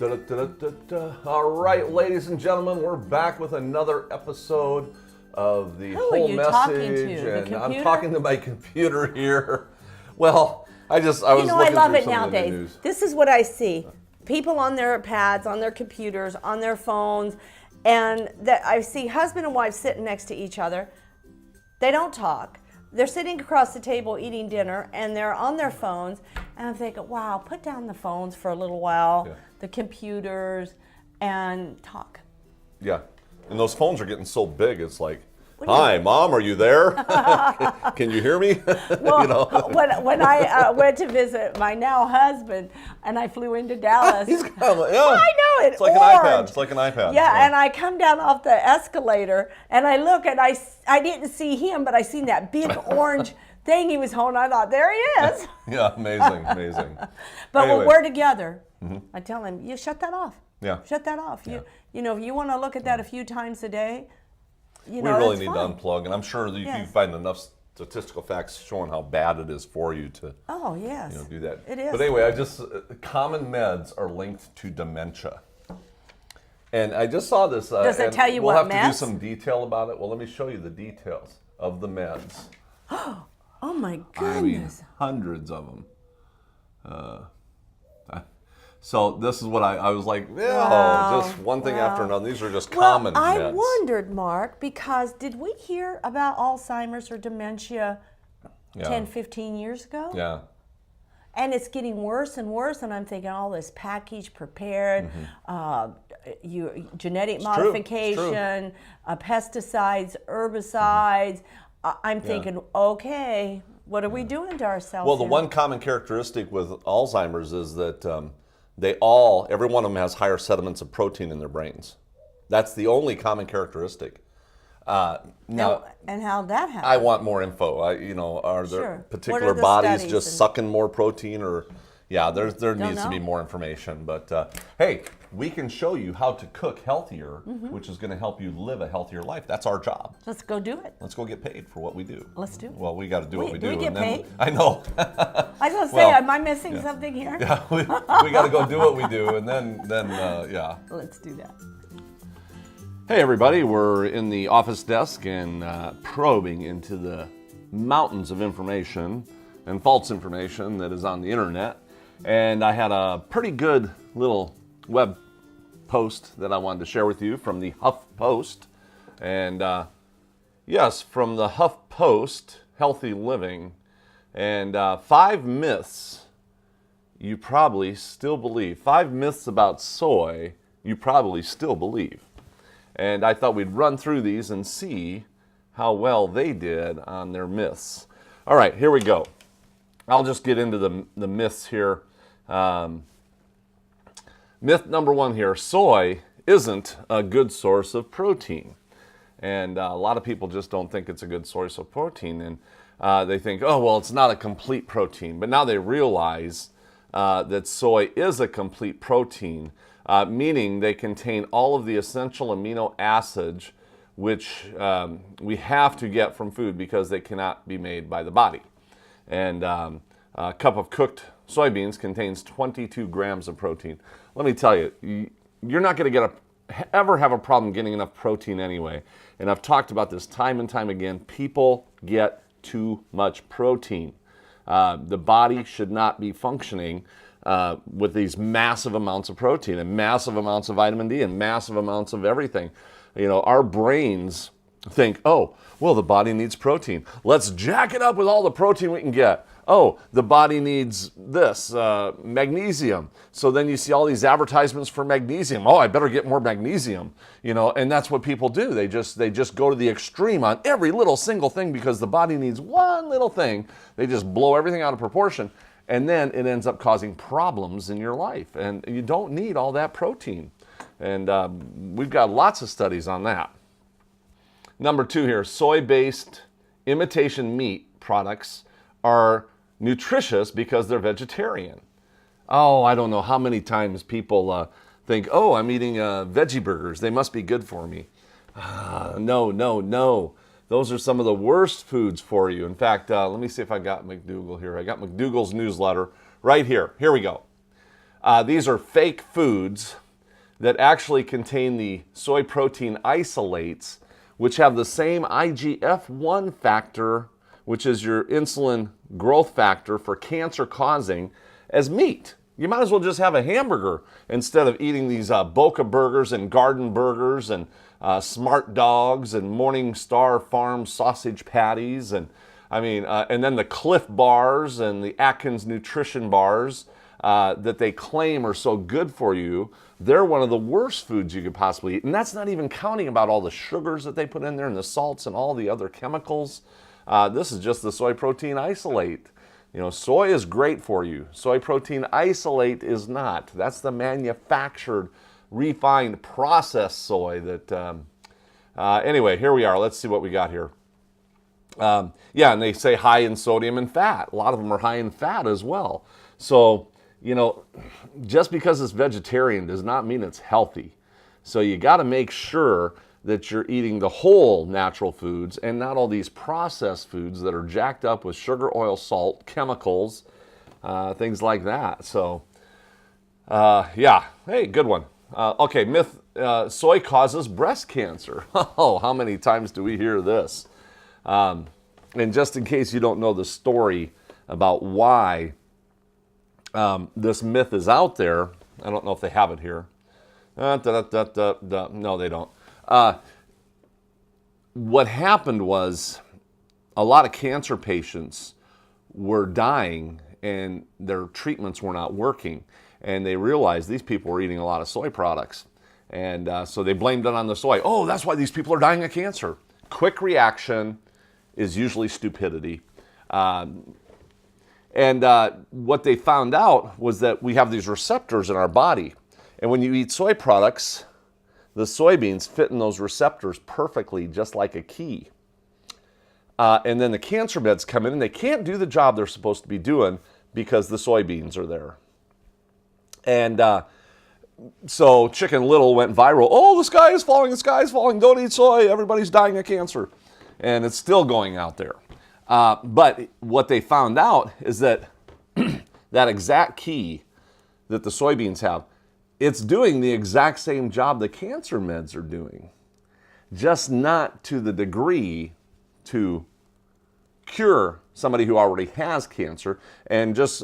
All right, ladies and gentlemen, we're back with another episode of the Who whole are you message, talking to? The and I'm computer? talking to my computer here. Well, I was I looking love through it some of the nowadays. news. This is what I see. People on their pads, on their computers, on their phones, and that I see husband and wife sitting next to each other. They don't talk. They're sitting across the table eating dinner, and they're on their phones. And I'm thinking, wow, put down the phones for a little while, Yeah. the computers, and talk. Yeah, and those phones are getting so big. It's like, What do you- hi, Mom, are you there? Can you hear me? Well, when I went to visit my now husband, and I flew into Dallas. He's kind of, yeah. I know it. It's like an iPad. It's like an iPad. Yeah, and I come down off the escalator, and I look, and I didn't see him, but I seen that big orange thing he was holding. I thought, there he is. Yeah, amazing. But Anyway. when we're together, I tell him, you shut that off. Yeah. Shut that off. Yeah. You know, if you want to look at that a few times a day, you We know, really that's need fine. to unplug, and I'm sure that you Yes. find enough statistical facts showing how bad it is for you to Oh, yes. do that. It is. But anyway, common meds are linked to dementia. And I just saw this. Does it and tell you we'll what have to do meds? some detail about it. Well, let me show you the details of the meds. Oh, my I mean, goodness. hundreds of them. So this is what I was like, Wow. just one thing after another. These are just Well, common I meds. wondered, Mark, because did we hear about Alzheimer's or dementia Yeah. 10, 15 years ago? Yeah. And it's getting worse and worse, and I'm thinking all this packaged, prepared, genetic Mm-hmm. true. modification, pesticides, herbicides. I'm thinking, okay, what are we doing to ourselves? Well, the here? one common characteristic with Alzheimer's is that every one of them has higher sediments of protein in their brains. That's the only common characteristic. Now, and how that happens? I want more info. Are there Sure. particular What are the bodies studies just and- sucking more protein, or there needs to be know. more information. But hey, we can show you how to cook healthier, Mm-hmm. which is going to help you live a healthier life. That's our job. Let's go do it. Let's go get paid for what we do. Let's do it. Well, we got to do what Wait, we do do. we get and then, paid? I know. I was going to say, Well, am I missing something here? we got to go do what we do, and then Let's do that. Hey everybody, we're in the office desk and probing into the mountains of information and false information that is on the internet. And I had a pretty good little web post that I wanted to share with you from the Huff Post. And yes, from the Huff Post, Healthy Living. And 5 myths you probably still believe. 5 myths about soy you probably still believe. And I thought we'd run through these and see how well they did on their myths. All right, here we go. I'll just get into the myths here. Myth number 1 here, soy isn't a good source of protein. And a lot of people just don't think it's a good source of protein. And they think, oh, well, it's not a complete protein. But now they realize that soy is a complete protein. Meaning they contain all of the essential amino acids which we have to get from food because they cannot be made by the body. And a cup of cooked soybeans contains 22 grams of protein. Let me tell you, you're not going to ever have a problem getting enough protein anyway. And I've talked about this time and time again. People get too much protein. The body should not be functioning with these massive amounts of protein and massive amounts of vitamin D and massive amounts of everything. Our brains think, oh, well, the body needs protein. Let's jack it up with all the protein we can get. Oh, the body needs this, magnesium. So then you see all these advertisements for magnesium. Oh, I better get more magnesium. And that's what people do. They just go to the extreme on every little single thing because the body needs one little thing. They just blow everything out of proportion. And then it ends up causing problems in your life. And you don't need all that protein. And we've got lots of studies on that. Number 2 here, soy-based imitation meat products are nutritious because they're vegetarian. Oh, I don't know how many times people think, oh, I'm eating veggie burgers. They must be good for me. No. Those are some of the worst foods for you. In fact, let me see if I got McDougall here. I got McDougall's newsletter right here. Here we go. These are fake foods that actually contain the soy protein isolates, which have the same IGF-1 factor, which is your insulin growth factor for cancer causing, as meat. You might as well just have a hamburger instead of eating these Boca burgers and garden burgers and Smart Dogs and Morningstar Farm sausage patties and and then the Cliff bars and the Atkins nutrition bars that they claim are so good for you. They're one of the worst foods you could possibly eat. And that's not even counting about all the sugars that they put in there and the salts and all the other chemicals. This is just the soy protein isolate. You know, soy is great for you. Soy protein isolate is not. That's the manufactured, refined, processed soy that, anyway, here we are. Let's see what we got here. Yeah, and they say high in sodium and fat. A lot of them are high in fat as well. So, you know, just because it's vegetarian does not mean it's healthy. So you got to make sure that you're eating the whole natural foods and not all these processed foods that are jacked up with sugar, oil, salt, chemicals, things like that. So, yeah, hey, good one. Okay, myth, soy causes breast cancer. Oh, how many times do we hear this? And just in case you don't know the story about why this myth is out there, I don't know if they have it here. No, they don't. What happened was a lot of cancer patients were dying and their treatments were not working. And they realized these people were eating a lot of soy products. And so they blamed it on the soy. Oh, that's why these people are dying of cancer. Quick reaction is usually stupidity. What they found out was that we have these receptors in our body. And when you eat soy products, the soybeans fit in those receptors perfectly, just like a key. And then the cancer beds come in and they can't do the job they're supposed to be doing because the soybeans are there. And so Chicken Little went viral. Oh, the sky is falling, the sky is falling. Don't eat soy. Everybody's dying of cancer. And it's still going out there. But what they found out is that that exact key that the soybeans have, it's doing the exact same job the cancer meds are doing, just not to the degree to cure somebody who already has cancer. And just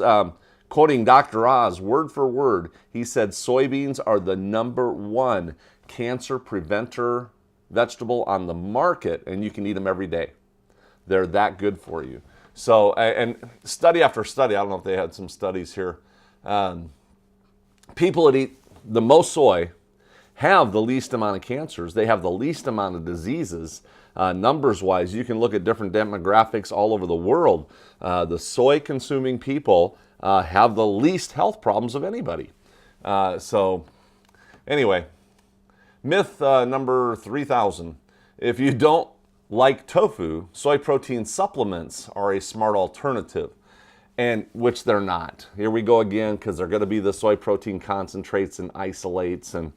quoting Dr. Oz word for word, he said soybeans are the #1 cancer preventer vegetable on the market, and you can eat them every day. They're that good for you. So, and study after study, I don't know if they had some studies here, people that eat the most soy have the least amount of cancers. They have the least amount of diseases. Numbers-wise, you can look at different demographics all over the world. The soy-consuming people have the least health problems of anybody. So, anyway, myth number 3000. If you don't like tofu, soy protein supplements are a smart alternative, and which they're not. Here we go again, because they're going to be the soy protein concentrates and isolates. And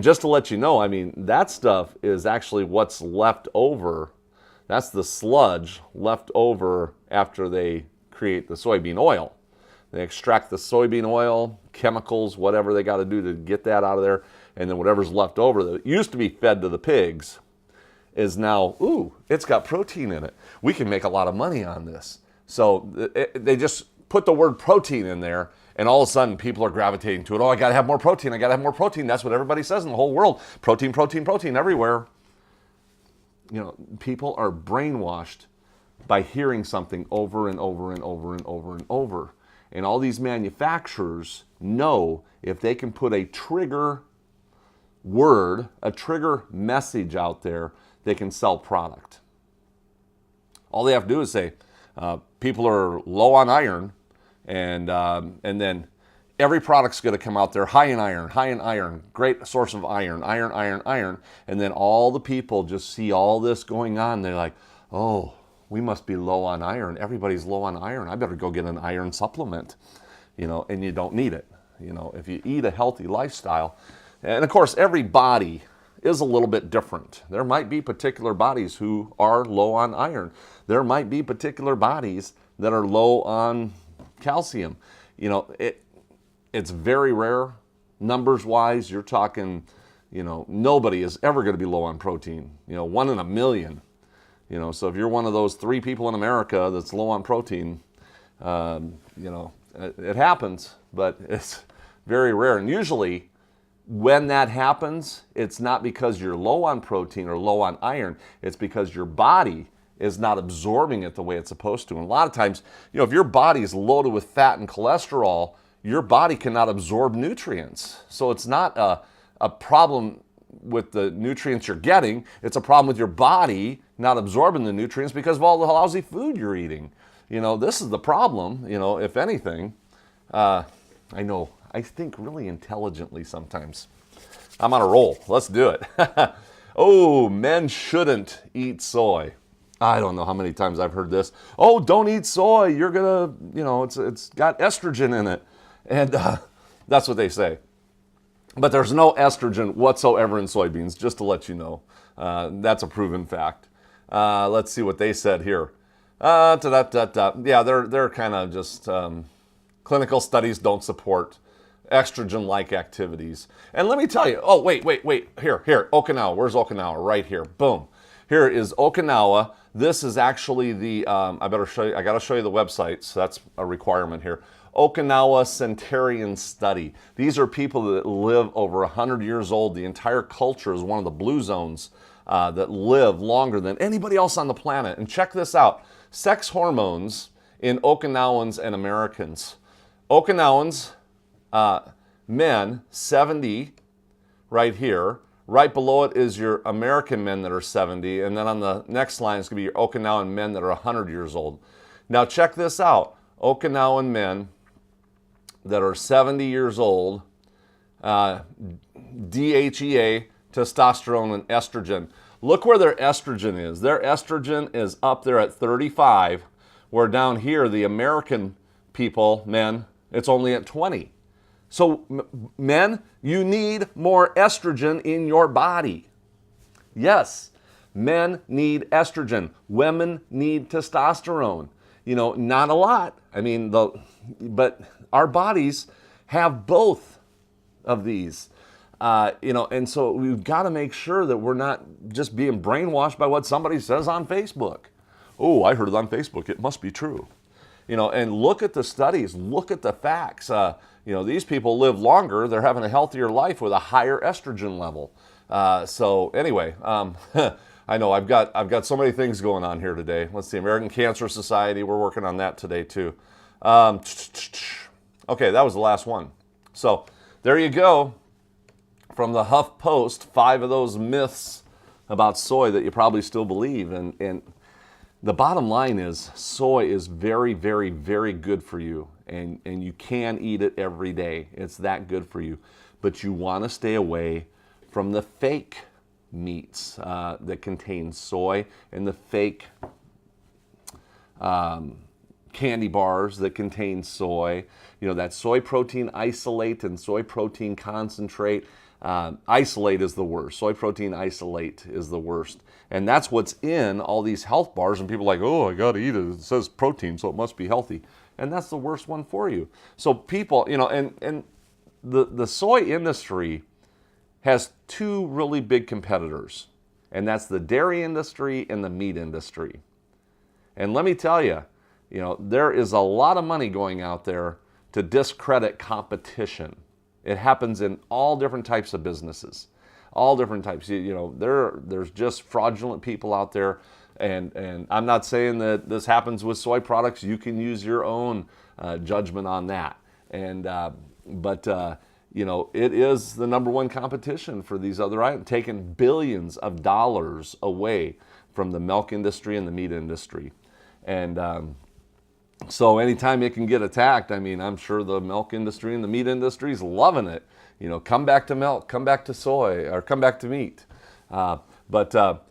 just to let you know, I mean, that stuff is actually what's left over. That's the sludge left over after they create the soybean oil. They extract the soybean oil, chemicals, whatever they got to do to get that out of there. And then whatever's left over that used to be fed to the pigs is now, ooh, it's got protein in it. We can make a lot of money on this. So they just put the word protein in there, and all of a sudden people are gravitating to it. Oh, I got to have more protein. I got to have more protein. That's what everybody says in the whole world. Protein, protein, protein everywhere. You know, people are brainwashed by hearing something over and over and over and over and over. And all these manufacturers know if they can put a trigger word, a trigger message out there, they can sell product. All they have to do is say, people are low on iron, and then every product's going to come out there high in iron, great source of iron, and then all the people just see all this going on. They're like, oh, we must be low on iron. Everybody's low on iron. I better go get an iron supplement, you know, and you don't need it. You know, if you eat a healthy lifestyle, and of course, every body is a little bit different. There might be particular bodies who are low on iron. There might be particular bodies that are low on calcium. You know, It's very rare. Numbers wise, you're talking, nobody is ever going to be low on protein. 1 in a million. So if you're one of those 3 people in America that's low on protein, it happens, but it's very rare. And usually when that happens, it's not because you're low on protein or low on iron. It's because your body is not absorbing it the way it's supposed to. And a lot of times, if your body is loaded with fat and cholesterol, your body cannot absorb nutrients. So it's not a problem with the nutrients you're getting. It's a problem with your body not absorbing the nutrients because of all the lousy food you're eating. This is the problem, if anything. I know, I think really intelligently sometimes. I'm on a roll. Let's do it. Oh, men shouldn't eat soy. I don't know how many times I've heard this. Oh, don't eat soy. You're gonna, it's got estrogen in it. And that's what they say. But there's no estrogen whatsoever in soybeans, just to let you know. That's a proven fact. Let's see what they said here. Yeah, they're kind of just clinical studies don't support estrogen-like activities. And let me tell you, oh, wait. Here, Okinawa. Where's Okinawa? Right here. Boom. Here is Okinawa. This is actually the, I got to show you the website, so that's a requirement here. Okinawa Centenarian Study. These are people that live over 100 years old. The entire culture is one of the blue zones that live longer than anybody else on the planet. And check this out. Sex hormones in Okinawans and Americans. Okinawans, men, 70, right here. Right below it is your American men that are 70. And then on the next line is going to be your Okinawan men that are 100 years old. Now check this out. Okinawan men that are 70 years old, DHEA, testosterone, and estrogen. Look where their estrogen is. Their estrogen is up there at 35, where down here, the American people, men, it's only at 20. So men, you need more estrogen in your body. Yes, men need estrogen. Women need testosterone. Not a lot. But our bodies have both of these. And so we've got to make sure that we're not just being brainwashed by what somebody says on Facebook. Oh, I heard it on Facebook. It must be true. And look at the studies. Look at the facts. These people live longer. They're having a healthier life with a higher estrogen level. So anyway, I know I've got so many things going on here today. Let's see, American Cancer Society. We're working on that today too. Okay, that was the last one. So there you go. From the Huff Post, 5 of those myths about soy that you probably still believe. And the bottom line is soy is very, very, very good for you. And you can eat it every day. It's that good for you. But you want to stay away from the fake meats that contain soy and the fake candy bars that contain soy. That soy protein isolate and soy protein concentrate. Isolate is the worst. Soy protein isolate is the worst. And that's what's in all these health bars. And people are like, oh, I got to eat it. It says protein, so it must be healthy. And that's the worst one for you. So people, and the soy industry has 2 really big competitors. And that's the dairy industry and the meat industry. And let me tell you, there is a lot of money going out there to discredit competition. It happens in all different types of businesses, all different types. There's just fraudulent people out there, and I'm not saying that this happens with soy products. You can use your own judgment on that. But it is the number one competition for these other items, taking billions of dollars away from the milk industry and the meat industry, and so anytime it can get attacked, I'm sure the milk industry and the meat industry is loving it. Come back to milk, come back to soy, or come back to meat. But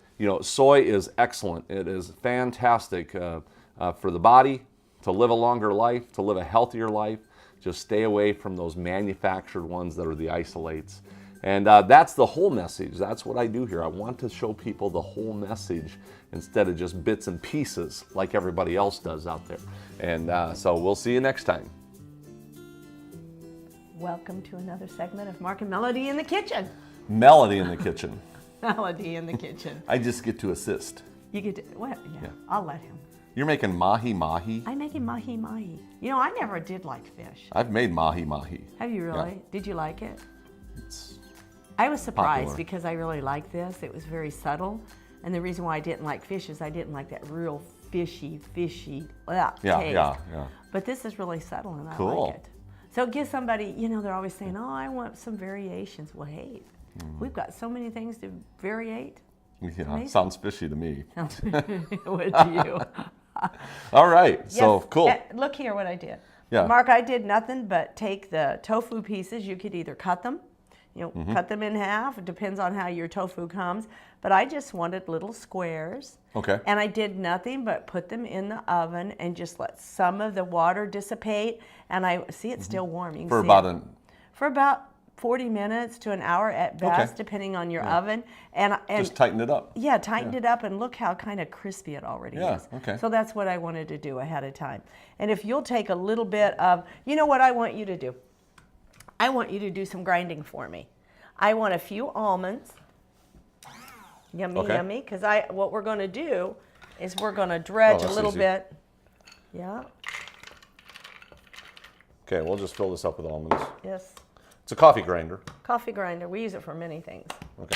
soy is excellent. It is fantastic for the body to live a longer life, to live a healthier life. Just stay away from those manufactured ones that are the isolates. And that's the whole message. That's what I do here. I want to show people the whole message instead of just bits and pieces like everybody else does out there. And so we'll see you next time. Welcome to another segment of Mark and Melody in the kitchen. Melody in the kitchen. Melody in the kitchen. I just get to assist. You get to, what? Yeah, I'll let him. You're making mahi-mahi? I'm making mahi-mahi. You know, I never did like fish. I've made mahi-mahi. Have you really? Yeah. Did you like it? It's I was surprised popular. because I really like this. It was very subtle. And the reason why I didn't like fish is I didn't like that real fishy taste. yeah. But this is really subtle and I Cool. like it. So give somebody, you know, they're always saying, oh, I want some variations. Well, hey, we've got so many things to variate. Yeah, amazing. sounds fishy to me. Would you? All right, so Yes. cool. Look here what I did. Yeah. Mark, I did nothing but take the tofu pieces. You could either cut them, cut them in half. It depends on how your tofu comes. But I just wanted little squares. Okay. And I did nothing but put them in the oven and just let some of the water dissipate. And I see it's still warm. You can For see about it. For about 40 minutes to an hour at best, depending on your oven. And just tighten it up. yeah, tightened it up and look how kind of crispy it already Yeah, is. okay. So that's what I wanted to do ahead of time. And if you'll take a little bit of, you know what I want you to do? I want you to do some grinding for me. I want a few almonds. Yummy, Okay. yummy. Because what we're going to do is we're going to dredge a that's little easy. bit. Yeah, Okay, we'll just fill this up with almonds. yes. It's a coffee grinder. Coffee grinder. We use it for many things. Okay.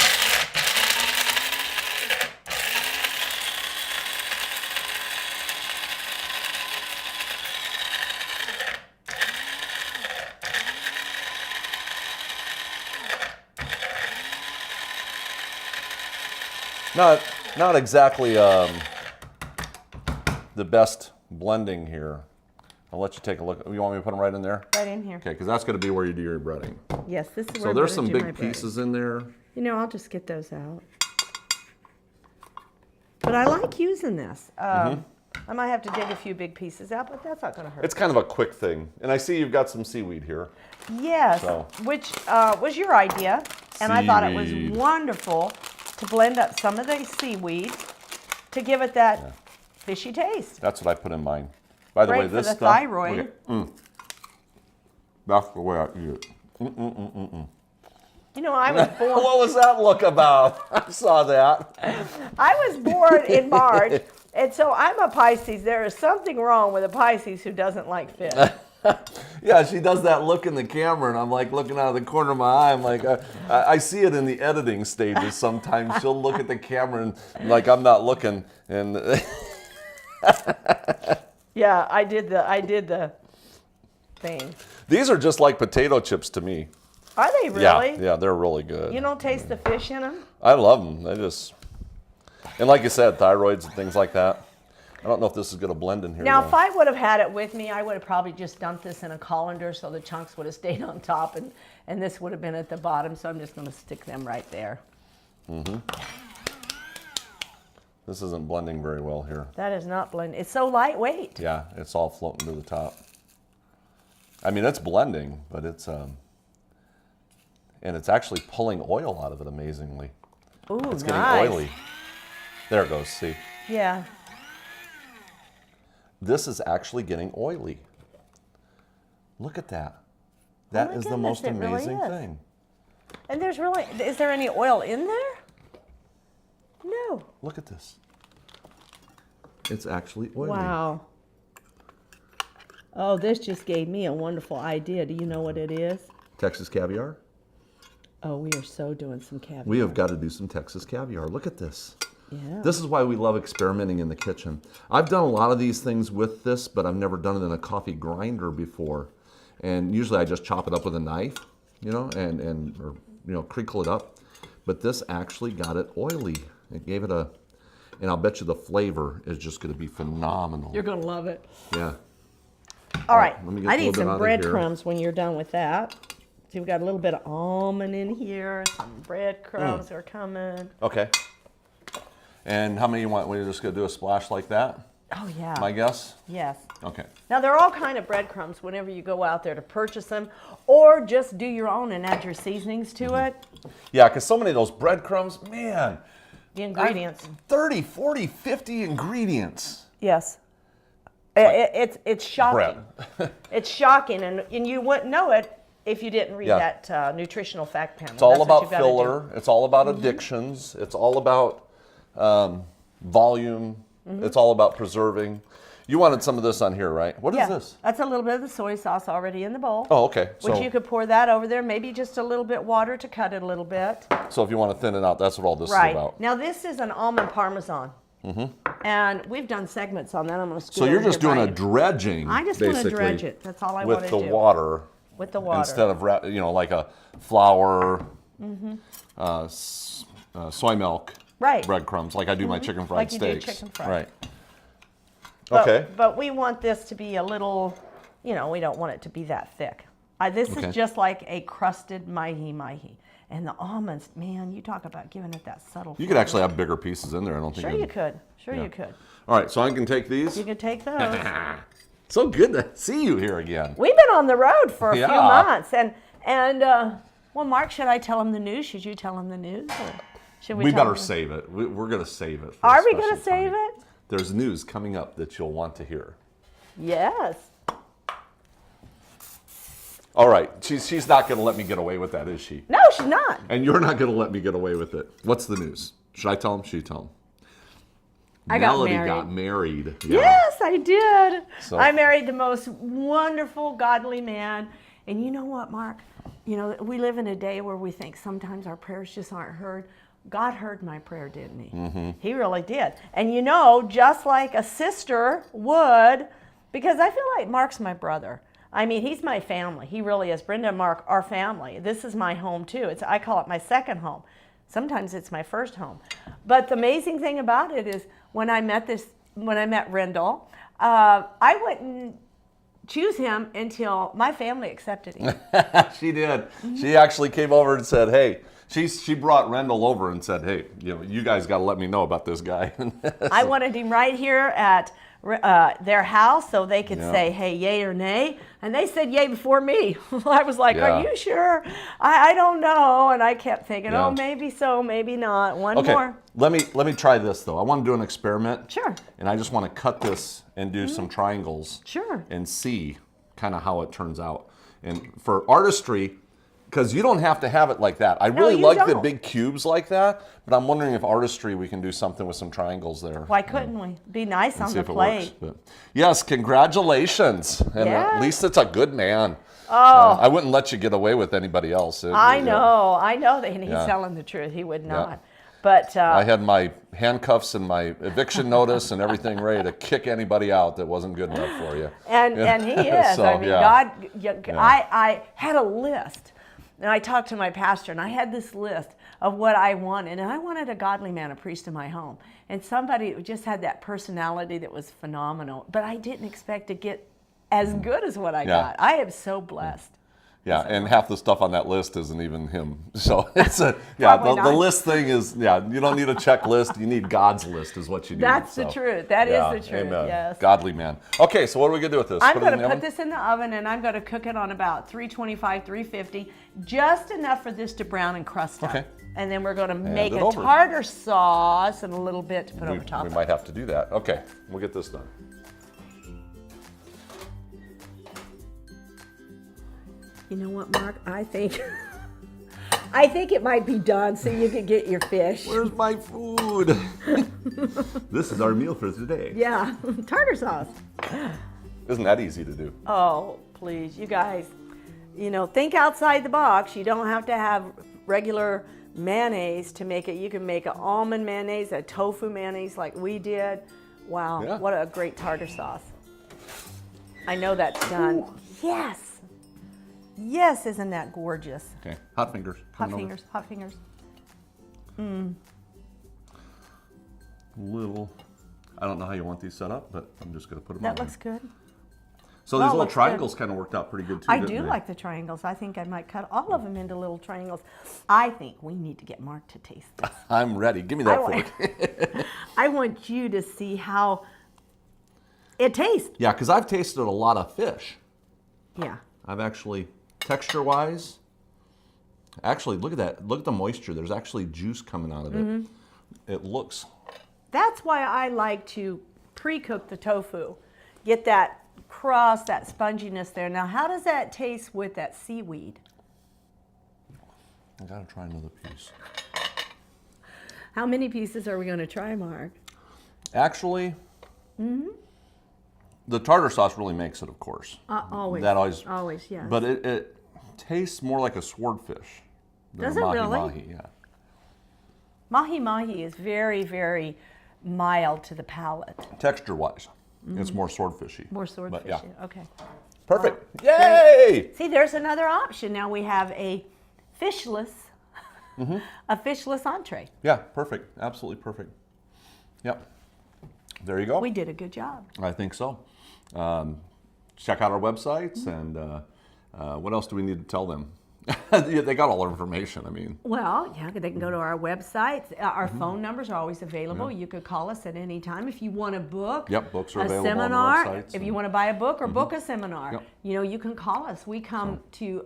Not exactly the best blending here. I'll let you take a look. You want me to put them right in there? Right in here. Okay, because that's going to be where you do your breading. Yes, this is where So I'm there's gonna some do my big breading. pieces in there. You know, I'll just get those out. But I like using this. I might have to dig a few big pieces out, but that's not going to hurt. It's kind of a quick thing. And I see you've got some seaweed here. Yes, So. which was your idea. And I thought it was Seaweed. wonderful to blend up some of the seaweed to give it that fishy taste. That's what I put in mine. By the Great way, for this the stuff. thyroid. look at- That's the way I eat it. You know, I was born. What was that look about? I saw that. I was born in March, and so I'm a Pisces. There is something wrong with a Pisces who doesn't like fish. Yeah, she does that look in the camera, and I'm like looking out of the corner of my eye. I'm like, I see it in the editing stages sometimes. She'll look at the camera and like I'm not looking, and Yeah, I did the thing. these are just like potato chips to me. Are they really? Yeah, they're really good. You don't taste the fish in them? I love them. And like you said, thyroids and things like that. I don't know if this is going to blend in here. Now, though. if I would have had it with me, I would have probably just dumped this in a colander so the chunks would have stayed on top and this would have been at the bottom. So I'm just going to stick them right there. This isn't blending very well here. That is not blended. It's so lightweight. Yeah, it's all floating to the top. I mean, it's blending, but it's and it's actually pulling oil out of it amazingly. Ooh, It's nice. getting oily. There it goes. See, Yeah. this is actually getting oily. Look at that. That my is the goodness, most it really amazing is. thing. And is there any oil in there? No. Look at this. It's actually oily. Wow. Oh, this just gave me a wonderful idea. Do you know what it is? Texas caviar. Oh, we are so doing some caviar. We have got to do some Texas caviar. Look at this. Yeah. This is why we love experimenting in the kitchen. I've done a lot of these things with this, but I've never done it in a coffee grinder before. And usually I just chop it up with a knife, or crinkle it up. But this actually got it oily. It gave it and I'll bet you the flavor is just going to be phenomenal. You're going to love it. Yeah. All right. let me get I a need little bit some out of here. breadcrumbs when you're done with that. So we've got a little bit of almond in here. Some breadcrumbs are coming. Okay. And how many you want? We're just going to do a splash like that? Oh, yeah. My guess? Yes. Okay. Now, there are all kind of breadcrumbs whenever you go out there to purchase them, or just do your own and add your seasonings to it. Yeah, because so many of those breadcrumbs, man. The ingredients. 30, 40, 50 ingredients. Yes. It's shocking. Bread. It's shocking, and you wouldn't know it if you didn't read Yeah. that nutritional fact panel. It's all That's what about you've gotta do. filler. It's all about addictions. It's all about volume. It's all about preserving. You wanted some of this on here, right? What is Yeah, this? that's a little bit of the soy sauce already in the bowl. Oh, okay. Which So, you could pour that over there, maybe just a little bit water to cut it a little bit. so if you want to thin it out, that's what all this is Right. about. Now this is an almond parmesan. And we've done segments on that. I'm going to So you're just doing a dredging, I just want to basically, dredge it. That's all I want with to the do. water With the water. instead of like a flour, soy milk, Right. breadcrumbs, like I do my chicken fried Like you do steaks. chicken fried. Right. But, Okay. But we want this to be a little, we don't want it to be that thick. This Okay. is just like a crusted mahi. And the almonds, man, you talk about giving it that subtle You could actually have bigger pieces in there. I don't think. Sure it'd- you could. Sure yeah. you could. All right, so I can take these. You could take those. So good to see you here again. We've been on the road for a few Yeah. months. Well, Mark, should I tell him the news? Should you tell him the news? Or should We tell better him? save it. We're going to save it. For Are a we special going to save time. it? There's news coming up that you'll want to hear. Yes. All right, she's not going to let me get away with that, is she? No, she's not. And you're not going to let me get away with it. What's the news? Should I tell him? Should you tell him? I got Melody married. got married. Yeah. Yes, I did. So- I married the most wonderful, godly man. And you know what, Mark? We live in a day where we think sometimes our prayers just aren't heard. God heard my prayer, didn't he? Mm-hmm. He really did. And just like a sister would, because I feel like Mark's my brother. I mean, he's my family. He really is. Brenda and Mark are family. This is my home too. I call it my second home. Sometimes it's my first home. But the amazing thing about it is when I met Rendell, I wouldn't choose him until my family accepted him. She did. She actually came over and said, "Hey." She brought Rendell over and said, "Hey, you guys got to let me know about this guy." I wanted him right here at their house so they could Yeah. say, hey, yay or nay. And they said yay before me. I was like, Yeah. are you sure? I don't know. And I kept thinking, Yeah. oh, maybe so, maybe not. One Okay, more. let me try this though. I want to do an experiment. Sure. And I just want to cut this and do some triangles. Sure. And see kind of how it turns out. And for artistry, because you don't have to have it like that. I really you like the don't. big cubes like that, but I'm wondering if artistry we can do something with some triangles there. Why couldn't we? Be nice on See the if it works. plate. But yes, congratulations. And Yeah. at least it's a good man. Oh. I wouldn't let you get away with anybody else. I know that, and he's Yeah. telling the truth. He would not. But I had my handcuffs and my eviction notice and everything ready to kick anybody out that wasn't good enough for you. And he is. So, I mean, yeah. God. I had a list, and I talked to my pastor, and I had this list of what I wanted, and I wanted a godly man, a priest in my home, and somebody who just had that personality that was phenomenal. But I didn't expect to get as good as what I got. I am so blessed. Yeah, and half the stuff on that list isn't even him. So it's the list thing is, you don't need a checklist. You need God's list is what you need. That's the truth. That is the truth, amen. yes. Godly man. Okay, so what are we going to do with this? I'm it going in to the put oven? this in the oven, and I'm going to cook it on about 325, 350, just enough for this to brown and crust up. Okay. And then we're going to make it a over. tartar sauce and a little bit to put over top. We might have to do that. Okay, we'll get this done. You know what, Mark? I think it might be done so you can get your fish. Where's my food? This is our meal for today. Yeah, tartar sauce. Isn't that easy to do? Oh, please, you guys, think outside the box. You don't have to have regular mayonnaise to make it. You can make an almond mayonnaise, a tofu mayonnaise like we did. Wow, Yeah. what a great tartar sauce. I know that's done. Ooh. Yes. Yes, isn't that gorgeous? Okay, hot fingers. Hot Coming over. fingers, hot fingers. Little. I don't know how you want these set up, but I'm just going to put them That on. looks good. So Well, these little looks good. triangles kind of worked out pretty good too. I didn't do they? like the triangles. I think I might cut all of them into little triangles. I think we need to get Mark to taste this. I'm ready. Give me that I fork. I want you to see how it tastes. Yeah, because I've tasted a lot of fish. Yeah. I've actually, texture-wise, actually, look at that. Look at the moisture. There's actually juice coming out of it. Mm-hmm. It looks, That's why I like to pre-cook the tofu. Get that crust, that sponginess there. Now, how does that taste with that seaweed? I gotta try another piece. How many pieces are we going to try, Mark? Actually, the tartar sauce really makes it, of course. Always. That always, yes. But it tastes more like a swordfish than Does a it mahi really? mahi. Yeah. Mahi mahi is very, very mild to the palate. Texture-wise, it's more swordfishy. More But swordfishy. yeah. Okay. Perfect. Yay! See, there's another option. Now we have a fishless, a fishless entree. Yeah, perfect. Absolutely perfect. Yep. There you go. We did a good job. I think so. Check out our websites, and what else do we need to tell them? Yeah, they got all our information. I mean, Well, yeah, they can go to our website. Our phone numbers are always available. You could call us at any time if you want to book. Yep, books are a available on the seminar. websites If you and- want to buy a book or book a seminar, Yep. you can call us. We come to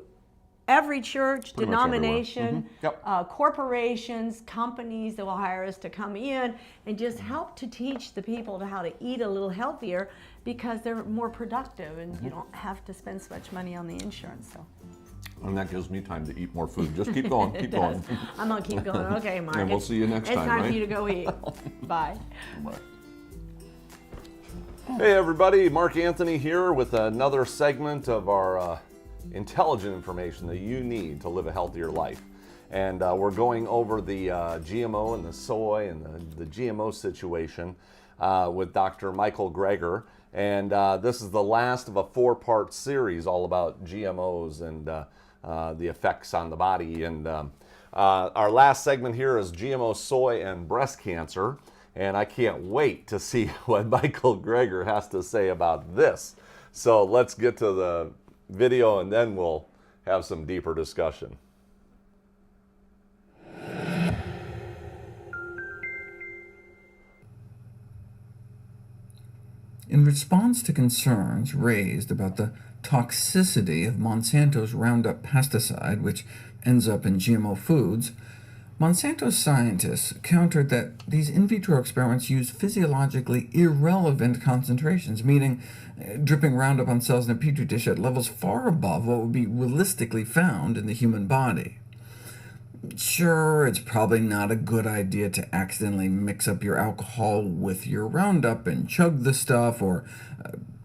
every church, Pretty much everywhere. denomination, Yep. corporations, companies that will hire us to come in and just help to teach the people how to eat a little healthier because they're more productive and you don't have to spend so much money on the insurance. So. and that gives me time to eat more food. Just keep going, keep going. I'm gonna keep going. Okay, Mark. And we'll see you next it's time, time right? for you to go eat. Bye. Hey everybody, Mark Anthony here with another segment of our intelligent information that you need to live a healthier life. And we're going over the GMO and the soy and the GMO situation with Dr. Michael Greger. And this is the last of a 4-part series all about GMOs and the effects on the body. And our last segment here is GMO soy and breast cancer. And I can't wait to see what Michael Greger has to say about this. So let's get to the video and then we'll have some deeper discussion. In response to concerns raised about the toxicity of Monsanto's Roundup pesticide, which ends up in GMO foods, Monsanto scientists countered that these in vitro experiments use physiologically irrelevant concentrations, meaning dripping Roundup on cells in a petri dish at levels far above what would be realistically found in the human body. Sure, it's probably not a good idea to accidentally mix up your alcohol with your Roundup and chug the stuff, or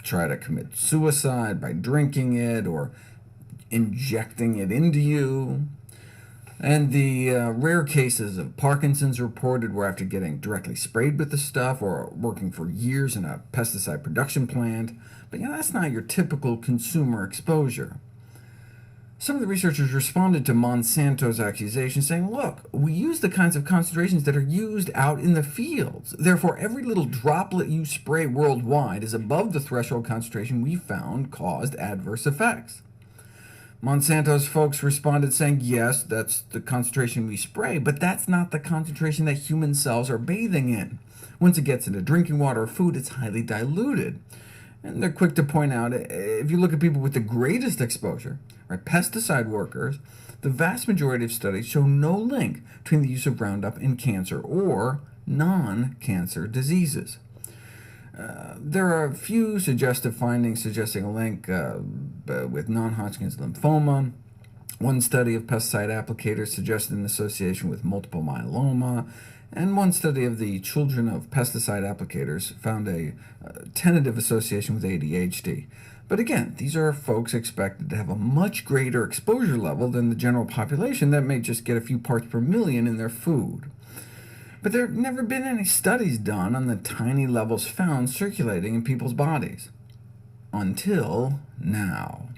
try to commit suicide by drinking it or injecting it into you. And the rare cases of Parkinson's reported were after getting directly sprayed with the stuff or working for years in a pesticide production plant. But that's not your typical consumer exposure. Some of the researchers responded to Monsanto's accusations, saying, look, we use the kinds of concentrations that are used out in the fields. Therefore, every little droplet you spray worldwide is above the threshold concentration we found caused adverse effects. Monsanto's folks responded saying, yes, that's the concentration we spray, but that's not the concentration that human cells are bathing in. Once it gets into drinking water or food, it's highly diluted. And they're quick to point out, if you look at people with the greatest exposure, right, pesticide workers, the vast majority of studies show no link between the use of Roundup and cancer or non-cancer diseases. There are a few suggestive findings suggesting a link with non-Hodgkin's lymphoma. One study of pesticide applicators suggested an association with multiple myeloma, and one study of the children of pesticide applicators found a tentative association with ADHD. But again, these are folks expected to have a much greater exposure level than the general population that may just get a few parts per million in their food. But there have never been any studies done on the tiny levels found circulating in people's bodies. Until now.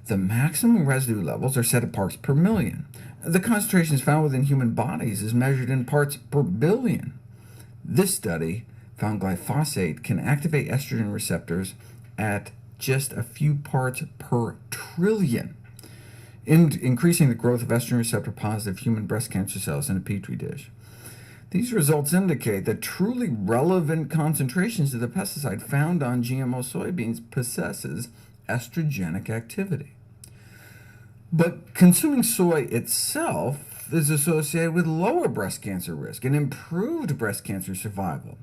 The maximum residue levels are set at parts per million. The concentrations found within human bodies is measured in parts per billion. This study found glyphosate can activate estrogen receptors at just a few parts per trillion, increasing the growth of estrogen receptor positive human breast cancer cells in a petri dish. These results indicate that truly relevant concentrations of the pesticide found on GMO soybeans possesses estrogenic activity. But consuming soy itself is associated with lower breast cancer risk and improved breast cancer survival.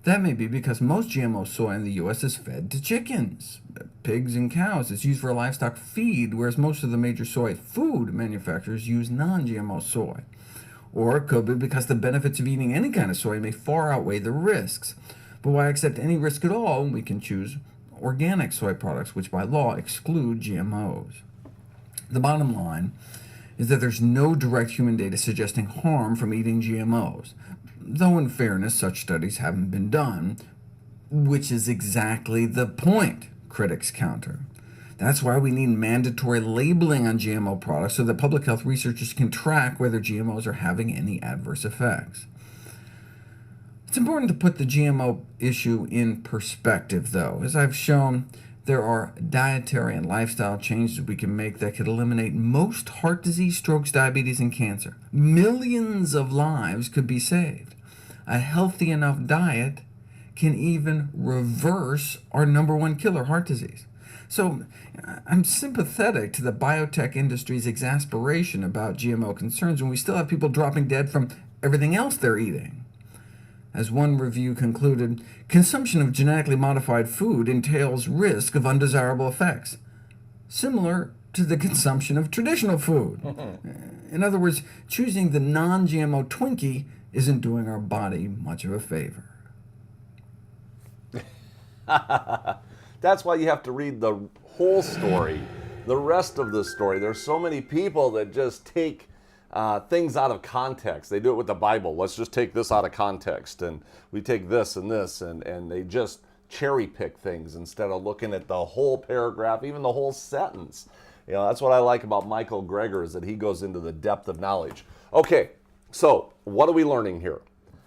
That may be because most GMO soy in the U.S. is fed to chickens, pigs, and cows. It's used for livestock feed, whereas most of the major soy food manufacturers use non-GMO soy. Or it could be because the benefits of eating any kind of soy may far outweigh the risks. But why accept any risk at all when we can choose organic soy products, which by law exclude GMOs? The bottom line is that there's no direct human data suggesting harm from eating GMOs, though in fairness, such studies haven't been done, which is exactly the point, critics counter. That's why we need mandatory labeling on GMO products so that public health researchers can track whether GMOs are having any adverse effects. It's important to put the GMO issue in perspective, though. As I've shown, there are dietary and lifestyle changes we can make that could eliminate most heart disease, strokes, diabetes, and cancer. Millions of lives could be saved. A healthy enough diet can even reverse our number one killer, heart disease. So I'm sympathetic to the biotech industry's exasperation about GMO concerns when we still have people dropping dead from everything else they're eating. As one review concluded, consumption of genetically modified food entails risk of undesirable effects, similar to the consumption of traditional food. In other words, choosing the non-GMO Twinkie isn't doing our body much of a favor. That's why you have to read the whole story, the rest of the story. There's so many people that just take things out of context. They do it with the Bible. Let's just take this out of context, and we take this and this, and they just cherry pick things instead of looking at the whole paragraph, even the whole sentence. You know, that's what I like about Michael Greger, is that he goes into the depth of knowledge. Okay, so what are we learning here?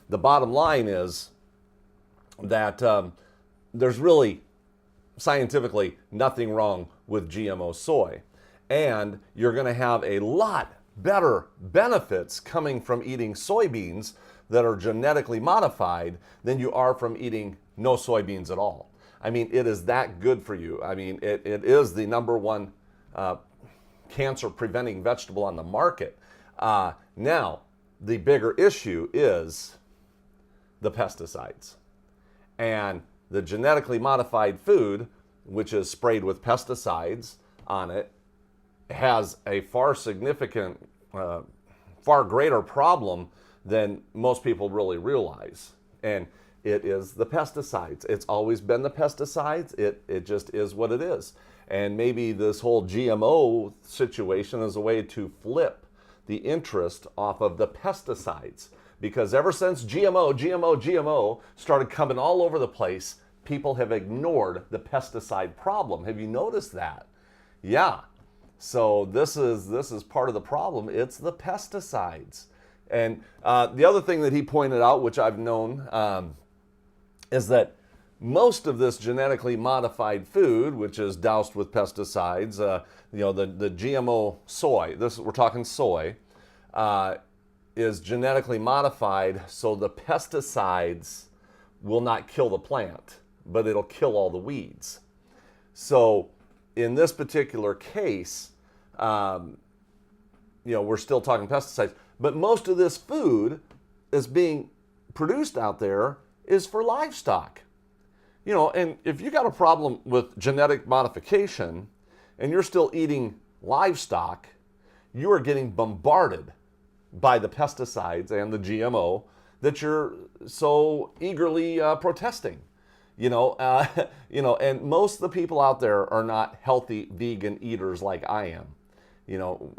The bottom line is that there's really scientifically nothing wrong with GMO soy, and you're going to have a lot better benefits coming from eating soybeans that are genetically modified than you are from eating no soybeans at all. I mean, it is that good for you. I mean, it is the number one cancer preventing vegetable on the market. Now, the bigger issue is the pesticides. And the genetically modified food, which is sprayed with pesticides on it, has a far greater problem than most people really realize. And it is the pesticides. It's always been the pesticides. It just is what it is. And maybe this whole GMO situation is a way to flip the interest off of the pesticides. Because ever since GMO started coming all over the place, people have ignored the pesticide problem. Have you noticed that? Yeah. So this is part of the problem. It's the pesticides. And the other thing that he pointed out, which I've known, is that most of this genetically modified food, which is doused with pesticides, the GMO soy, we're talking soy, is genetically modified so the pesticides will not kill the plant, but it'll kill all the weeds. So in this particular case, we're still talking pesticides, but most of this food is being produced out there is for livestock. And if you got a problem with genetic modification and you're still eating livestock, you are getting bombarded by the pesticides and the GMO that you're so eagerly protesting. And most of the people out there are not healthy vegan eaters like I am.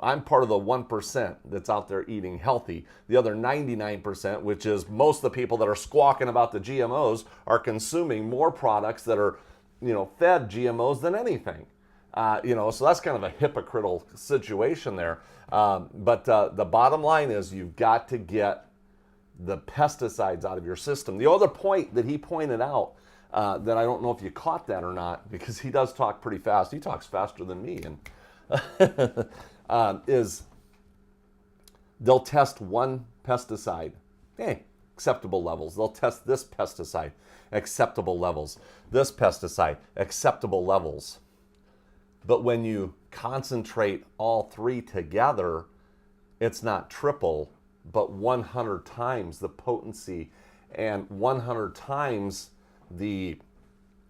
I'm part of the 1% that's out there eating healthy. The other 99%, which is most of the people that are squawking about the GMOs, are consuming more products that are, fed GMOs than anything. So that's kind of a hypocritical situation there. But the bottom line is you've got to get the pesticides out of your system. The other point that he pointed out, that I don't know if you caught that or not, because he does talk pretty fast. He talks faster than me, and is they'll test one pesticide, acceptable levels. They'll test this pesticide, acceptable levels. This pesticide, acceptable levels. But when you concentrate all three together, it's not triple, but 100 times the potency and 100 times the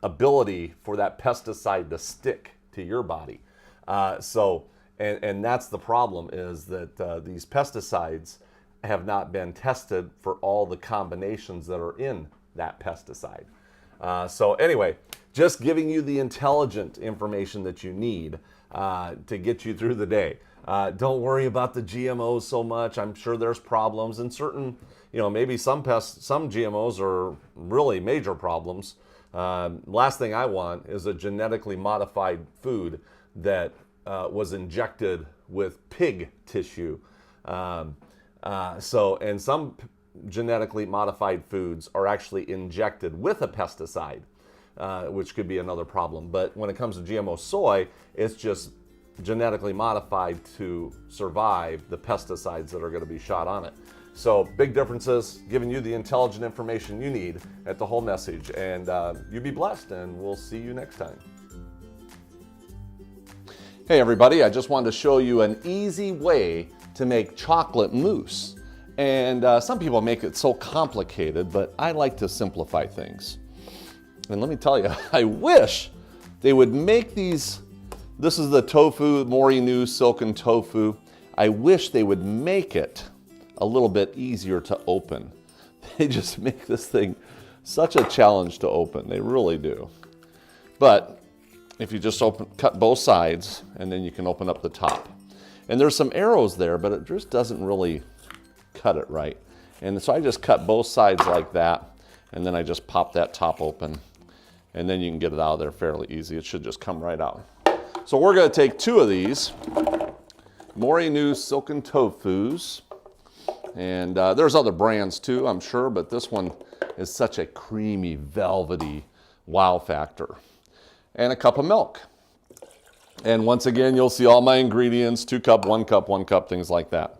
ability for that pesticide to stick to your body. And that's the problem, is that these pesticides have not been tested for all the combinations that are in that pesticide. So anyway, just giving you the intelligent information that you need to get you through the day. Don't worry about the GMOs so much. I'm sure there's problems, and certain, maybe some GMOs are really major problems. Last thing I want is a genetically modified food that was injected with pig tissue. And some genetically modified foods are actually injected with a pesticide, which could be another problem. But when it comes to GMO soy, it's just genetically modified to survive the pesticides that are going to be shot on it. So big differences, giving you the intelligent information you need at the whole message. And you be blessed, and we'll see you next time. Hey everybody, I just wanted to show you an easy way to make chocolate mousse. And some people make it so complicated, but I like to simplify things. And let me tell you, I wish they would make these. This is the tofu, Morinu silken tofu. I wish they would make it a little bit easier to open. They just make this thing such a challenge to open. They really do. But if you just cut both sides, and then you can open up the top. And there's some arrows there, but it just doesn't really cut it right. And so I just cut both sides like that, and then I just pop that top open, and then you can get it out of there fairly easy. It should just come right out. So we're going to take 2 of these Morinu silken tofus, and there's other brands too, I'm sure, but this one is such a creamy, velvety wow factor. And a cup of milk. And once again, you'll see all my ingredients, 2 cup, 1 cup, 1 cup, things like that.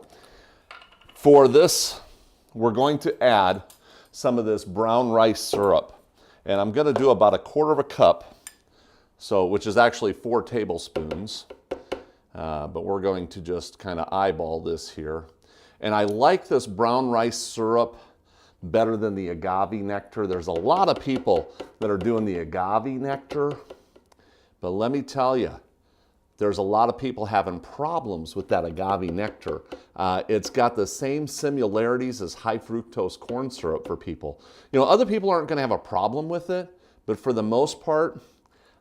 For this, we're going to add some of this brown rice syrup. And I'm going to do about 1/4 cup, which is actually 4 tablespoons. But we're going to just kind of eyeball this here. And I like this brown rice syrup better than the agave nectar. There's a lot of people that are doing the agave nectar. But let me tell you, there's a lot of people having problems with that agave nectar. It's got the same similarities as high fructose corn syrup for people. Other people aren't going to have a problem with it, but for the most part,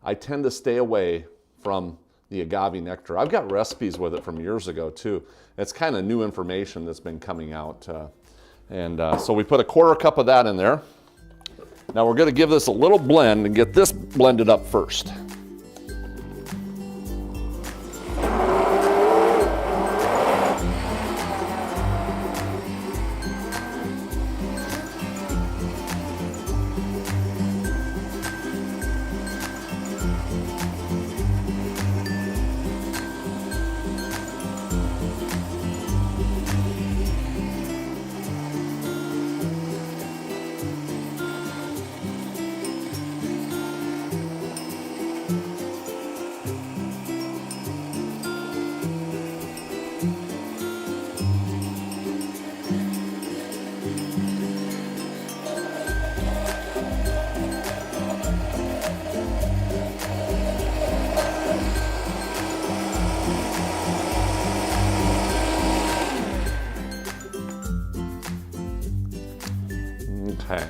I tend to stay away from the agave nectar. I've got recipes with it from years ago too. It's kind of new information that's been coming out. So we put 1/4 cup of that in there. Now we're going to give this a little blend and get this blended up first. Okay,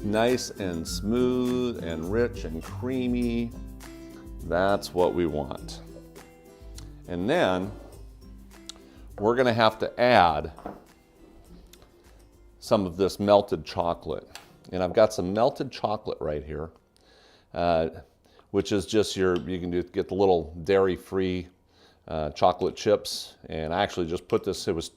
nice and smooth and rich and creamy. That's what we want. And then we're going to have to add some of this melted chocolate. And I've got some melted chocolate right here, which is just you can get the little dairy-free chocolate chips. And I actually just put this, it was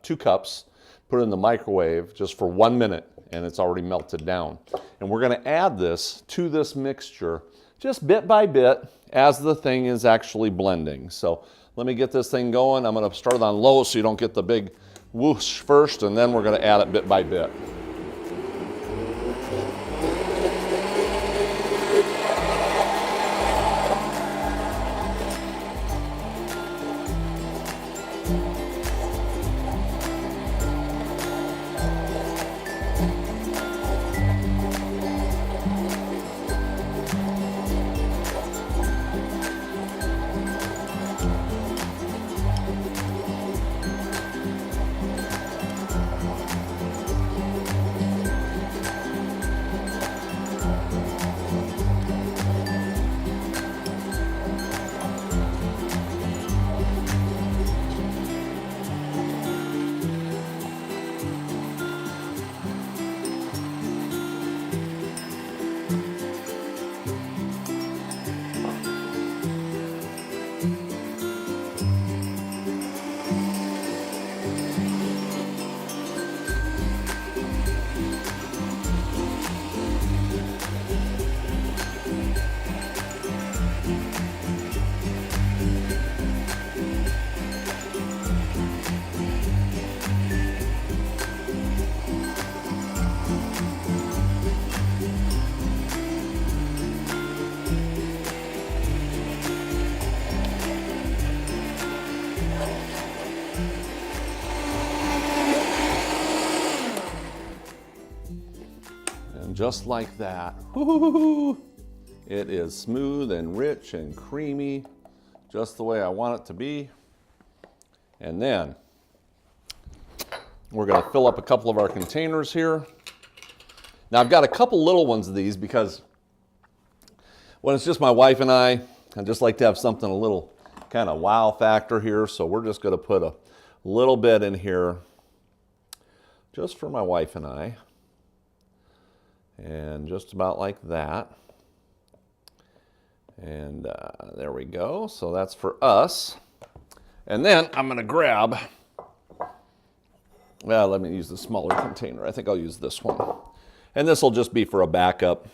2 cups, put it in the microwave just for 1 minute, and it's already melted down. And we're going to add this to this mixture just bit by bit as the thing is actually blending. So let me get this thing going. I'm going to start it on low so you don't get the big whoosh first, and then we're going to add it bit by bit. just like that. Woo-hoo-hoo-hoo. It is smooth and rich and creamy, just the way I want it to be. And then we're going to fill up a couple of our containers here. Now I've got a couple little ones of these because when it's just my wife and I just like to have something a little kind of wow factor here. So we're just going to put a little bit in here just for my wife and I. And just about like that. And there we go. So that's for us. And then I'm going to grab, well, let me use the smaller container. I think I'll use this one. And this will just be for a backup.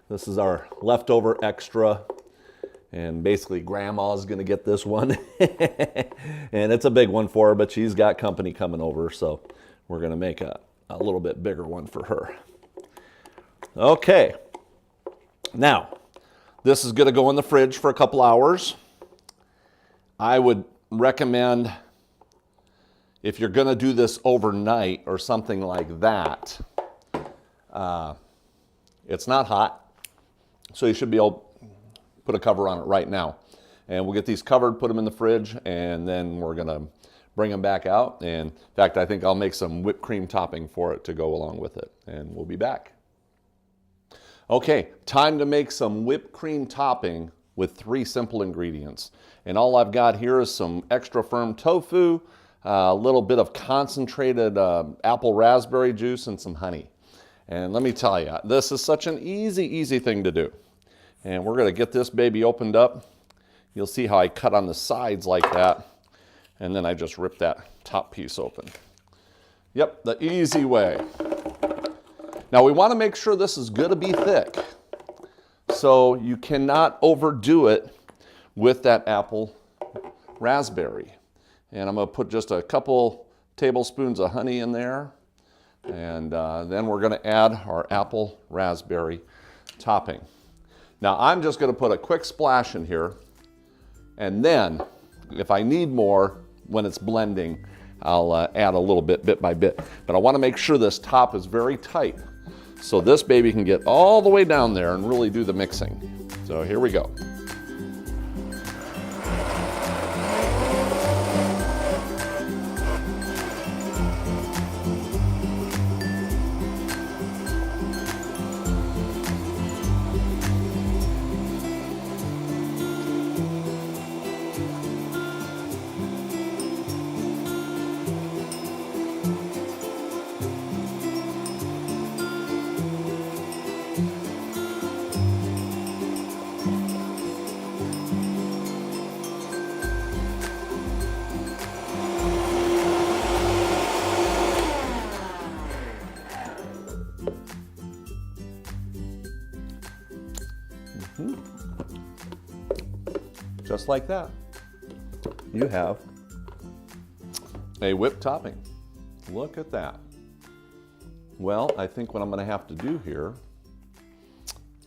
This is our leftover extra. And basically Grandma's going to get this one. And it's a big one for her, but she's got company coming over. So we're going to make a little bit bigger one for her. Okay. Now, this is going to go in the fridge for a couple hours. I would recommend, if you're going to do this overnight or something like that, it's not hot, so you should be able to put a cover on it right now. And we'll get these covered, put them in the fridge, and then we're going to bring them back out. And in fact, I think I'll make some whipped cream topping for it to go along with it, and we'll be back. Okay, time to make some whipped cream topping with 3 simple ingredients. And all I've got here is some extra firm tofu, a little bit of concentrated apple raspberry juice, and some honey. And let me tell you, this is such an easy thing to do. And we're gonna get this baby opened up. You'll see how I cut on the sides like that. And then I just rip that top piece open. Yep, the easy way. Now we want to make sure this is going to be thick. So you cannot overdo it with that apple raspberry. And I'm going to put just a couple tablespoons of honey in there. And then we're going to add our apple raspberry topping. Now I'm just going to put a quick splash in here. And then if I need more when it's blending, I'll add a little bit by bit. But I want to make sure this top is very tight, so this baby can get all the way down there and really do the mixing. So here we go. Just like that, you have a whipped topping. Look at that. Well, I think what I'm going to have to do here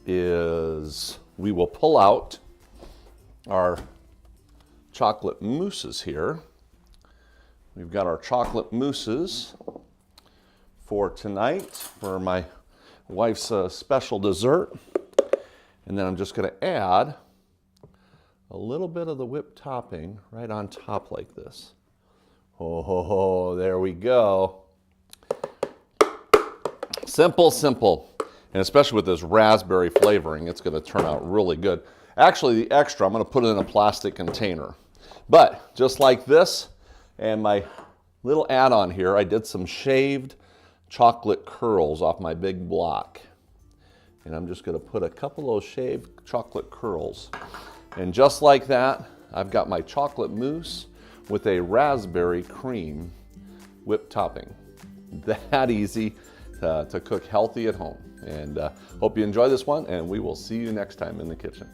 is we will pull out our chocolate mousses here. We've got our chocolate mousses for tonight for my wife's special dessert. And then I'm just going to add a little bit of the whipped topping right on top like this. Oh, there we go. Simple. And especially with this raspberry flavoring, it's going to turn out really good. Actually, the extra, I'm going to put it in a plastic container. But just like this, and my little add-on here, I did some shaved chocolate curls off my big block. And I'm just going to put a couple of those shaved chocolate curls. And just like that, I've got my chocolate mousse with a raspberry cream whipped topping. That easy to cook healthy at home. And hope you enjoy this one, and we will see you next time in the kitchen.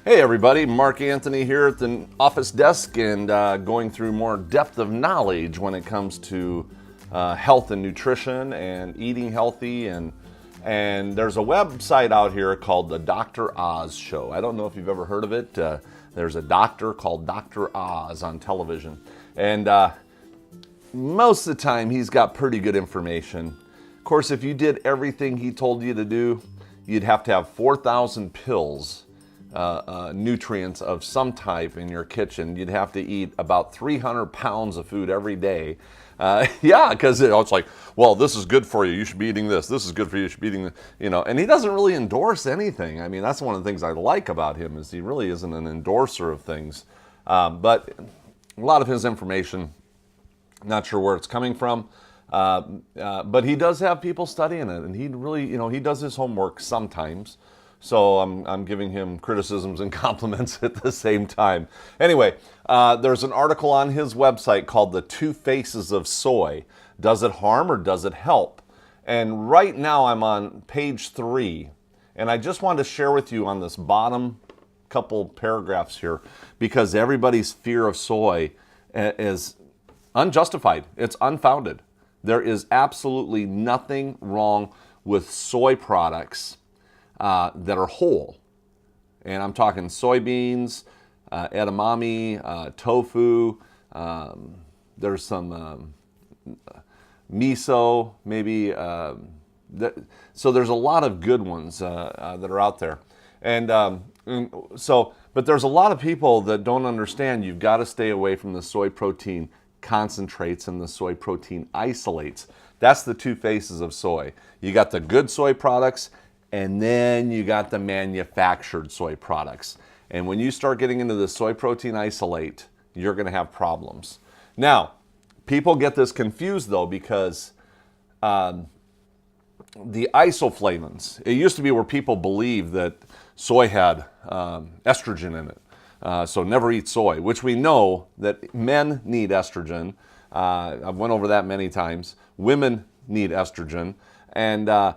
Hey everybody, Mark Anthony here at the office desk, and going through more depth of knowledge when it comes to health and nutrition and eating healthy. And there's a website out here called the Dr. Oz Show. I don't know if you've ever heard of it. There's a doctor called Dr. Oz on television. And most of the time he's got pretty good information. course, if you did everything he told you to do, you'd have to have 4,000 pills, nutrients of some type in your kitchen. You'd have to eat about 300 pounds of food every day. Yeah, because it's like, well, this is good for you. You should be eating this. This is good for you. You should be eating this. And he doesn't really endorse anything. I mean, that's one of the things I like about him is he really isn't an endorser of things. But a lot of his information, not sure where it's coming from. But he does have people studying it, and he really, he does his homework sometimes. So I'm giving him criticisms and compliments at the same time. Anyway, there's an article on his website called The Two Faces of Soy. Does it harm or does it help? And right now I'm on page 3, and I just wanted to share with you on this bottom couple paragraphs here, because everybody's fear of soy is unjustified. It's unfounded. There is absolutely nothing wrong with soy products that are whole. And I'm talking soybeans, edamame, tofu, there's some miso, maybe. So there's a lot of good ones that are out there. But there's a lot of people that don't understand you've got to stay away from the soy protein concentrates and the soy protein isolates. That's the two faces of soy. You got the good soy products, and then you got the manufactured soy products. And when you start getting into the soy protein isolate, you're going to have problems. Now, people get this confused though, because the isoflavones, it used to be where people believed that soy had estrogen in it. So never eat soy, which we know that men need estrogen. I've went over that many times. Women need estrogen, and there's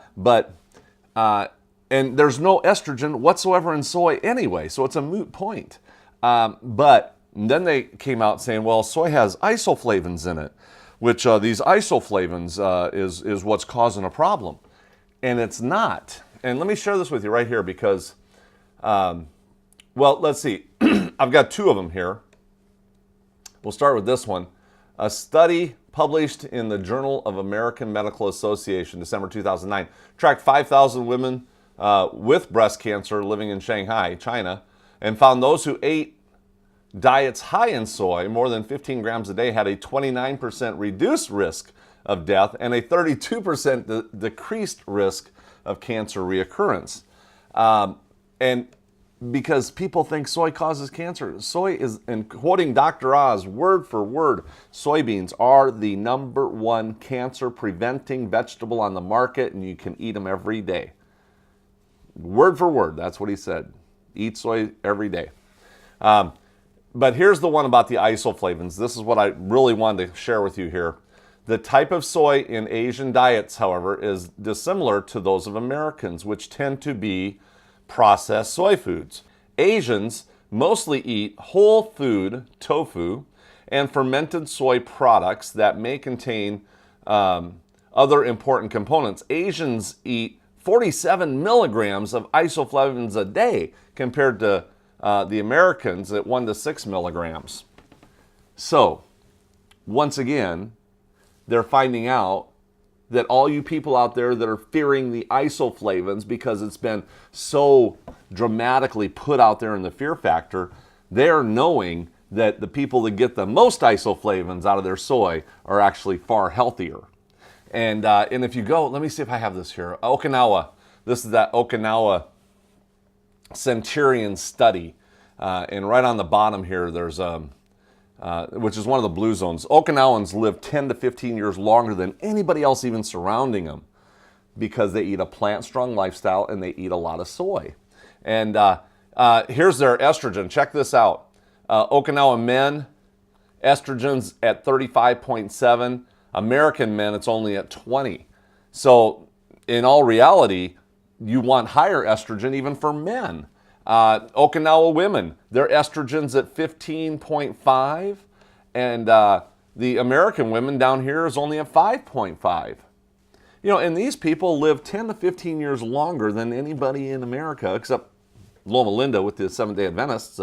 no estrogen whatsoever in soy anyway, so it's a moot point. But then they came out saying, well, soy has isoflavones in it, which these isoflavones is what's causing a problem, and it's not. And let me share this with you right here because, well, let's see. I've got two of them here. We'll start with this one. A study published in the Journal of American Medical Association, December 2009, tracked 5,000 women with breast cancer living in Shanghai, China, and found those who ate diets high in soy, more than 15 grams a day, had a 29% reduced risk of death and a 32% decreased risk of cancer reoccurrence. And because people think soy causes cancer. Soy is, and quoting Dr. Oz, word for word, soybeans are the #1 cancer-preventing vegetable on the market, and you can eat them every day. Word for word, that's what he said. Eat soy every day. But here's the one about the isoflavones. This is what I really wanted to share with you here. The type of soy in Asian diets, however, is dissimilar to those of Americans, which tend to be processed soy foods. Asians mostly eat whole food tofu and fermented soy products that may contain other important components. Asians eat 47 milligrams of isoflavones a day compared to the Americans at 1 to 6 milligrams. So, once again, they're finding out that all you people out there that are fearing the isoflavones because it's been so dramatically put out there in the fear factor, they're knowing that the people that get the most isoflavones out of their soy are actually far healthier. And if you go, let me see if I have this here. Okinawa. This is that Okinawa Centurion study. And right on the bottom here, there's which is one of the blue zones. Okinawans live 10 to 15 years longer than anybody else even surrounding them because they eat a plant-strong lifestyle and they eat a lot of soy. And here's their estrogen. Check this out. Okinawa men, estrogen's at 35.7. American men, it's only at 20. So in all reality, you want higher estrogen even for men. Okinawa women, their estrogen's at 15.5, and the American women down here is only at 5.5. And these people live 10 to 15 years longer than anybody in America, except Loma Linda with the Seventh-day Adventists.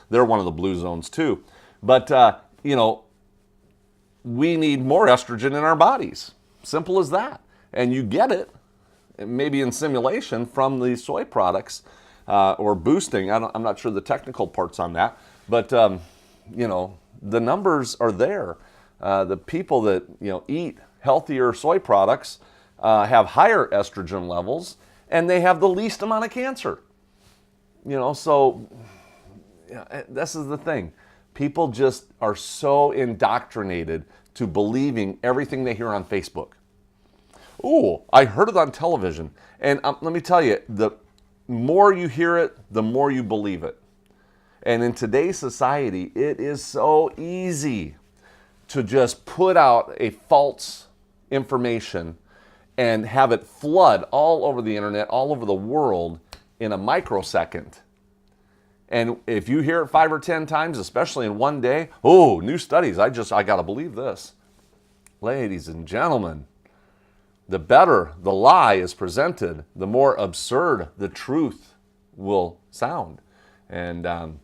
They're one of the blue zones too. But, we need more estrogen in our bodies. Simple as that. and you get it, maybe in simulation, from the soy products or boosting. I'm not sure the technical parts on that, but you know, the numbers are there. The people that eat healthier soy products have higher estrogen levels, and they have the least amount of cancer. So this is the thing. People just are so indoctrinated to believing everything they hear on Facebook. Ooh, I heard it on television. And let me tell you, the more you hear it, the more you believe it. And in today's society, it is so easy to just put out a false information and have it flood all over the internet, all over the world in a microsecond. And if you hear it 5 or 10 times, especially in one day, oh, new studies, I got to believe this. Ladies and gentlemen, the better the lie is presented, the more absurd the truth will sound. And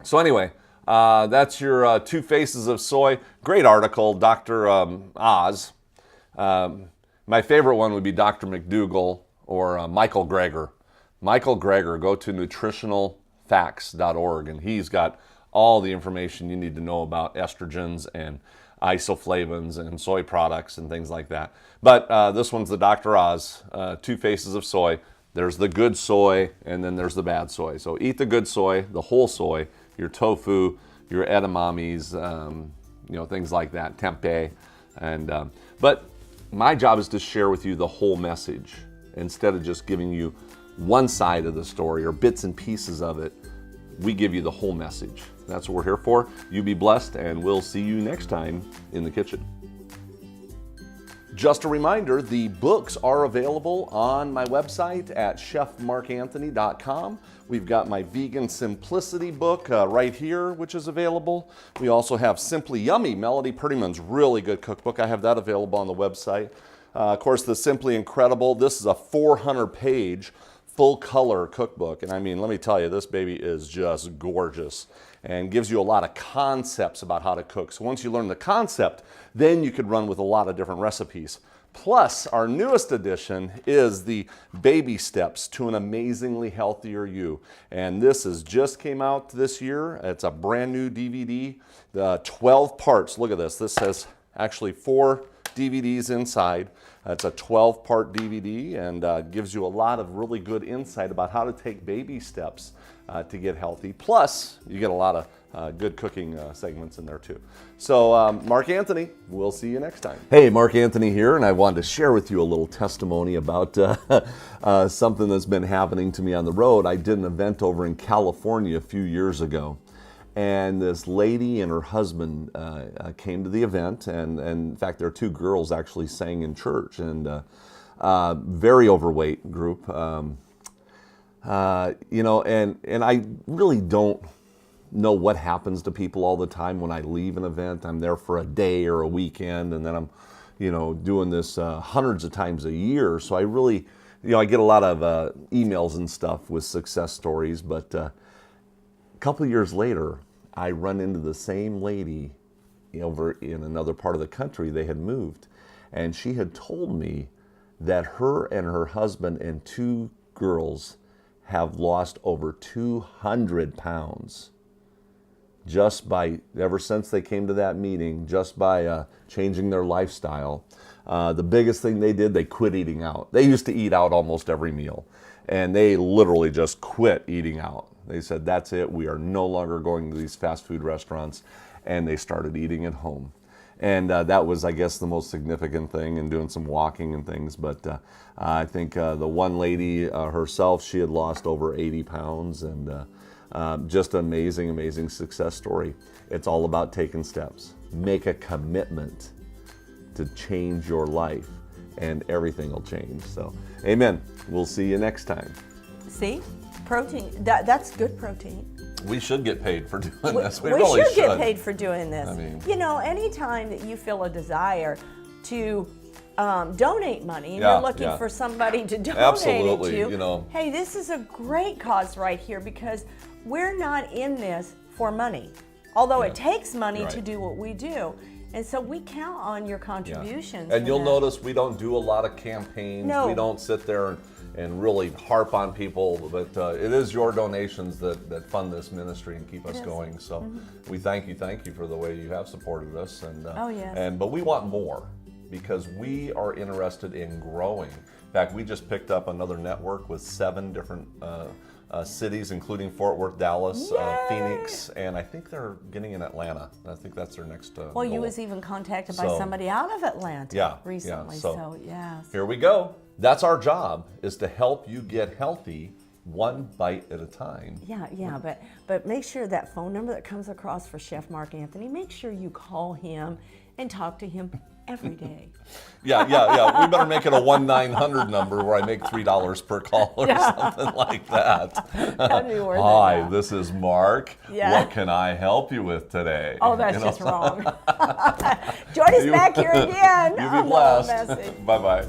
so anyway, that's your 2 faces of soy. Great article, Dr. Oz. My favorite one would be Dr. McDougall or Michael Greger. Michael Greger, go to nutritionalfacts.org, and he's got all the information you need to know about estrogens and isoflavones and soy products and things like that. But this one's the Dr. Oz, 2 faces of soy. There's the good soy, and then there's the bad soy. So eat the good soy, the whole soy, your tofu, your edamames, things like that, tempeh. But my job is to share with you the whole message instead of just giving you one side of the story or bits and pieces of it. We give you the whole message. That's what we're here for. You be blessed, and we'll see you next time in the kitchen. Just a reminder, the books are available on my website at chefmarkanthony.com. We've got my Vegan Simplicity book right here, which is available. We also have Simply Yummy, Melody Prettyman's really good cookbook. I have that available on the website. Of course, the Simply Incredible. This is a 400-page full color cookbook. And I mean, let me tell you, this baby is just gorgeous and gives you a lot of concepts about how to cook. So once you learn the concept, then you could run with a lot of different recipes. Plus, our newest addition is the Baby Steps to an Amazingly Healthier You. And this just came out this year. It's a brand new DVD, 12 parts. Look at this. This has actually 4 DVDs inside. It's a 12-part DVD and gives you a lot of really good insight about how to take baby steps to get healthy. Plus, you get a lot of good cooking segments in there too. So, Mark Anthony, we'll see you next time. Hey, Mark Anthony here, and I wanted to share with you a little testimony about something that's been happening to me on the road. I did an event over in California a few years ago. And this lady and her husband came to the event, and in fact, their 2 girls actually sang in church, and very overweight group, and I really don't know what happens to people all the time when I leave an event. I'm there for a day or a weekend, and then I'm, doing this hundreds of times a year. So I really, I get a lot of emails and stuff with success stories, but a couple of years later, I run into the same lady over in another part of the country. They had moved, and she had told me that her and her husband and 2 girls have lost over 200 pounds ever since they came to that meeting, just by changing their lifestyle. The biggest thing they did, they quit eating out. They used to eat out almost every meal, and they literally just quit eating out. They said, that's it, we are no longer going to these fast food restaurants, and they started eating at home. And that was, I guess, the most significant thing, and doing some walking and things. But I think the one lady herself, she had lost over 80 pounds, and just an amazing, amazing success story. It's all about taking steps. Make a commitment to change your life, and everything will change. So, amen. We'll see you next time. See? Protein. That's good protein. We should get paid for doing this. We really should get paid for doing this. I mean, anytime that you feel a desire to donate money, and you're looking for somebody to donate it to, hey, this is a great cause right here, because we're not in this for money. Although it takes money to do what we do, And so we count on your contributions. And for you'll that. notice we don't do a lot of campaigns. No. We don't sit there and really harp on people, but it is your donations that fund this ministry and keep us going. So we thank you for the way you have supported us. And Oh, yes. but we want more, because we are interested in growing. In fact, we just picked up another network with 7 different cities, including Fort Worth, Dallas, Phoenix, and I think they're getting in Atlanta. I think that's their next Well, you goal. was even contacted by So- somebody out of Atlanta Yeah, recently. yeah, So yes. Here we go. That's our job, is to help you get healthy one bite at a time. Yeah, but make sure that phone number that comes across for Chef Mark Anthony, make sure you call him and talk to him every day. Yeah. We better make it a 1-900 number where I make $3 per call or something like that. That'd be worth it. Hi, Yeah. this is Mark. Yeah. What can I help you with today? Oh, that's just wrong. Join us back here again. You on be The Love blessed. Message. Bye-bye.